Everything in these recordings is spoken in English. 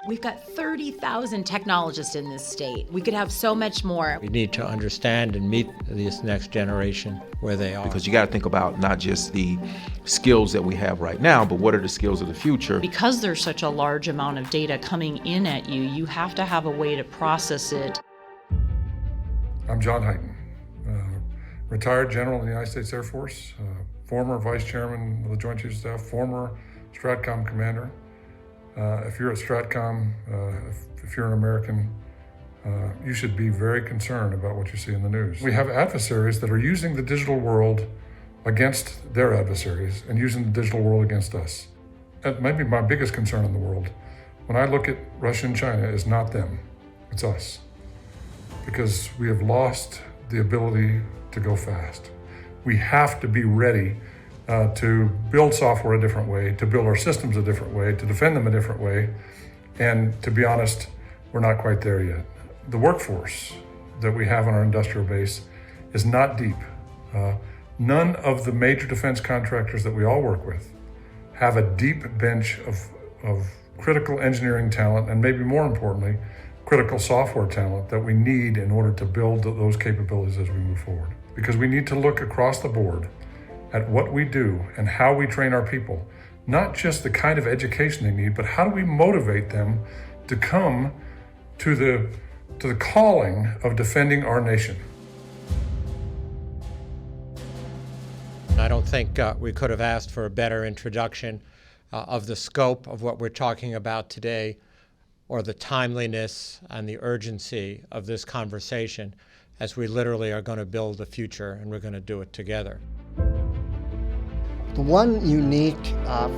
We've got 30,000 technologists in this state. We could have so much more. We need to understand and meet this next generation where they are. Because you got to think about not just the skills that we have right now, but what are the skills of the future. Because there's such a large amount of data coming in at you, you have to have a way to process it. I'm John Hyten, retired general in the United States Air Force, former vice chairman of the Joint Chiefs of Staff, former STRATCOM commander. If you're at STRATCOM, if you're an American, you should be very concerned about what you see in the news. We have adversaries that are using the digital world against their adversaries and using the digital world against us. That might be my biggest concern in the world. When I look at Russia and China, it's not them, it's us. Because we have lost the ability to go fast. We have to be ready to build software a different way, to build our systems a different way, to defend them a different way. And to be honest, we're not quite there yet. The workforce that we have on our industrial base is not deep. None of the major defense contractors that we all work with have a deep bench of critical engineering talent, and maybe more importantly, critical software talent that we need in order to build those capabilities as we move forward. Because we need to look across the board at what we do and how we train our people, not just the kind of education they need, but how do we motivate them to come to the calling of defending our nation. I don't think we could have asked for a better introduction of the scope of what we're talking about today, or the timeliness and the urgency of this conversation, as we literally are going to build the future and we're going to do it together. The one unique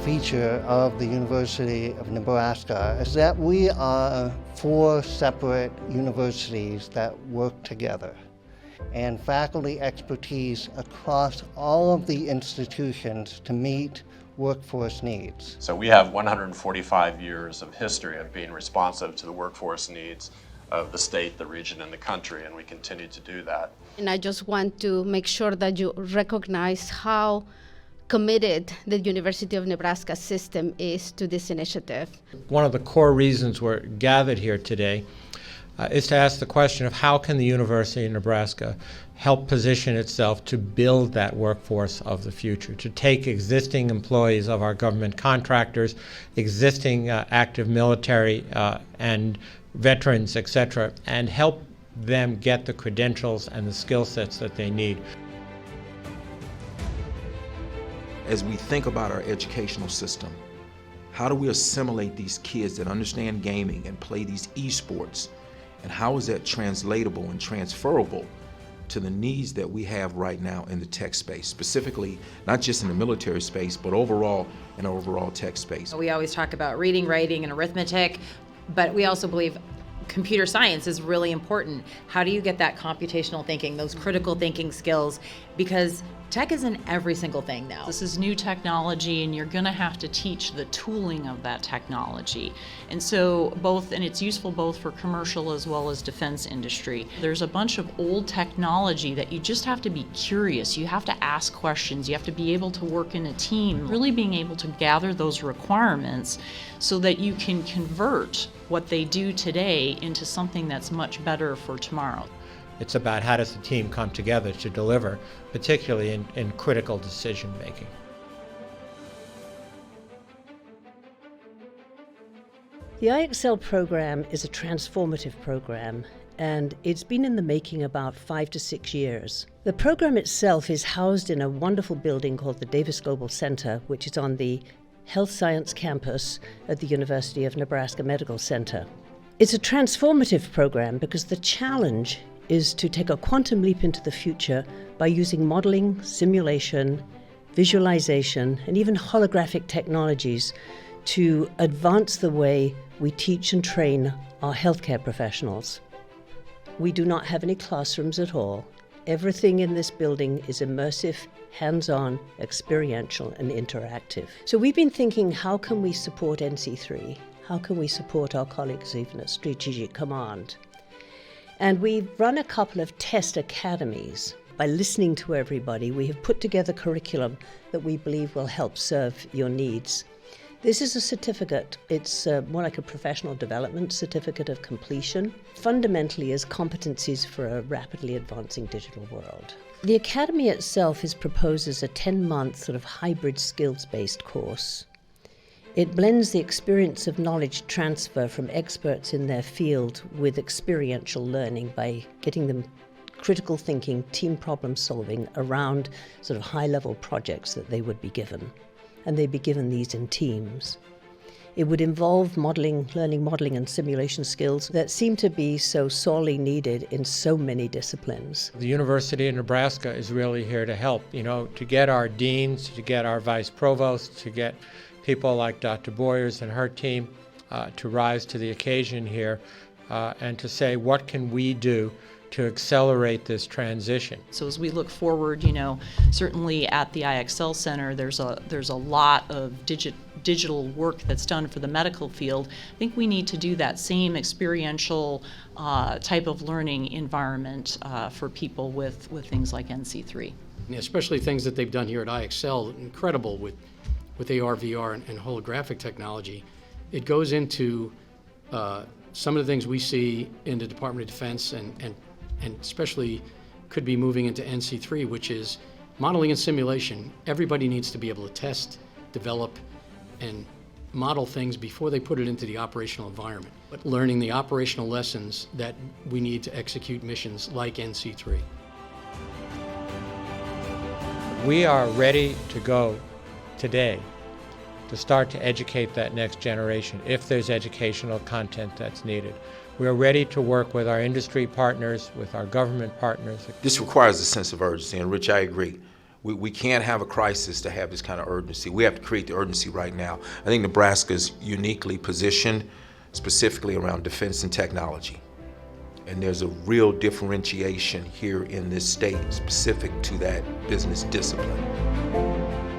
feature of the University of Nebraska is that we are 4 separate universities that work together, and faculty expertise across all of the institutions to meet workforce needs. So we have 145 years of history of being responsive to the workforce needs of the state, the region, and the country, and we continue to do that. And I just want to make sure that you recognize how committed the University of Nebraska system is to this initiative. One of the core reasons we're gathered here today is to ask the question of how can the University of Nebraska help position itself to build that workforce of the future, to take existing employees of our government contractors, existing active military and veterans, etc., and help them get the credentials and the skill sets that they need. As we think about our educational system, how do we assimilate these kids that understand gaming and play these esports? And how is that translatable and transferable to the needs that we have right now in the tech space, specifically not just in the military space, but overall in our overall tech space? We always talk about reading, writing, and arithmetic, but we also believe computer science is really important. How do you get that computational thinking, those critical thinking skills? Because tech is in every single thing now. This is new technology, and you're going to have to teach the tooling of that technology. And so and it's useful both for commercial as well as defense industry. There's a bunch of old technology that you just have to be curious. You have to ask questions. You have to be able to work in a team, really being able to gather those requirements so that you can convert what they do today into something that's much better for tomorrow. It's about how does the team come together to deliver, particularly in critical decision making. The IXL program is a transformative program, and it's been in the making about 5 to 6 years. The program itself is housed in a wonderful building called the Davis Global Center, which is on the Health Science campus at the University of Nebraska Medical Center. It's a transformative program because the challenge is to take a quantum leap into the future by using modeling, simulation, visualization, and even holographic technologies to advance the way we teach and train our healthcare professionals. We do not have any classrooms at all. Everything in this building is immersive, hands-on, experiential, and interactive. So we've been thinking, how can we support NC3? How can we support our colleagues even at Strategic Command? And we've run a couple of test academies. By listening to everybody, we have put together curriculum that we believe will help serve your needs. This is a certificate. It's more like a professional development certificate of completion, fundamentally as competencies for a rapidly advancing digital world. The Academy itself is proposed as a 10-month sort of hybrid skills-based course. It blends the experience of knowledge transfer from experts in their field with experiential learning by getting them critical thinking, team problem solving around sort of high-level projects that they would be given. And they'd be given these in teams. It would involve learning modeling and simulation skills that seem to be so sorely needed in so many disciplines. The University of Nebraska is really here to help, to get our deans, to get our vice provosts, to get people like Dr. Boyers and her team to rise to the occasion here and to say, what can we do to accelerate this transition? So as we look forward, certainly at the IXL Center, there's a lot of digital work that's done for the medical field. I think we need to do that same experiential type of learning environment for people with things like NC3. Especially things that they've done here at IXL, incredible with AR, VR, and holographic technology. It goes into some of the things we see in the Department of Defense and especially could be moving into NC3, which is modeling and simulation. Everybody needs to be able to test, develop, and model things before they put it into the operational environment. But learning the operational lessons that we need to execute missions like NC3. We are ready to go today to start to educate that next generation if there's educational content that's needed. We are ready to work with our industry partners, with our government partners. This requires a sense of urgency, and Rich, I agree. We can't have a crisis to have this kind of urgency. We have to create the urgency right now. I think Nebraska is uniquely positioned specifically around defense and technology. And there's a real differentiation here in this state specific to that business discipline.